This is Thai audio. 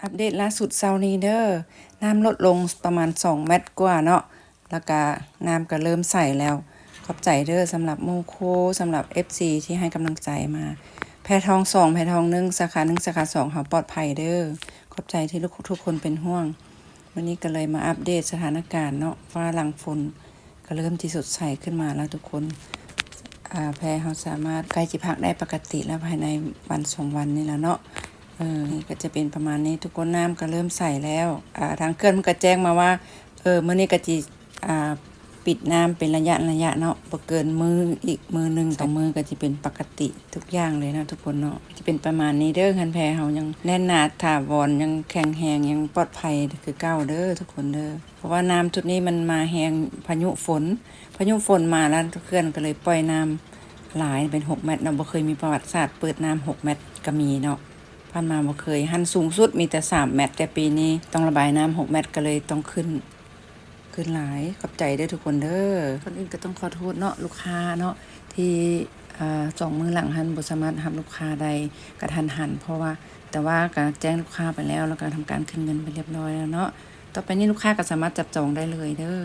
อัปเดตล่าสุดเช้านี้เด้อน้ำลดลงประมาณ2 เมตรกว่าเนาะแล้วก็น้ำก็เริ่มใสแล้วขอบใจเด้อสำหรับโมโคสำหรับ FC ที่ให้กำลังใจมาแพทอง2แพทอง1สาขา1สาขา2เฮาปลอดภัยเด้อขอบใจที่ทุกคนเป็นห่วงวันนี้ก็เลยมาอัปเดตสถานการณ์เนาะฟ้าหลังฝนก็เริ่มที่สดใสขึ้นมาแล้วทุกคนแพเฮาสามารถใกล้จิพักได้ปกติแล้วภายในวัน2 วันนี่แล้วเนาะนี่ก็จะเป็นประมาณนี้ทุกคนน้ำก็เริ่มใส่แล้วทางเครื่องมันก็แจ้งมาว่ามื้อนี้ก็จิปิดน้ำเป็นระยะเนาะบ่เกินมืออีกมือนึงต่อมือก็จะเป็นปกติทุกอย่างเลยนะทุกคนเนาะจะเป็นประมาณนี้เด้อคันแพเฮายังแน่นหนาถาวรยังแข็งแรงยังปลอดภัยคือเก่าเด้อทุกคนเด้อเพราะว่าน้ำจุดนี้มันมาแรงพายุฝนมาแล้วเครื่องก็เลยปล่อยน้ำหลายเป็น6 เมตรเนาะบ่เคยมีประวัติศาสตร์เปิดน้ำ6 เมตรก็มีเนาะผ่านมาบ่เคยหันสูงสุดมีแต่3 เมตรแต่ปีนี้ต้องระบายน้ำ6 เมตรก็เลยต้องขึ้นหลายขอบใจเด้อทุกคนเด้อคนอื่นก็ต้องขอโทษเนาะลูกค้าเนาะที่2 มื้อหลังหันบ่สามารถรับลูกค้าได้กระทันหันเพราะว่าแต่ว่าก็แจ้งลูกค้าไปแล้วแล้วก็ทำการคืนเงินไปเรียบร้อยแล้วเนาะต่อไปนี้ลูกค้าก็สามารถจับจองได้เลยเด้อ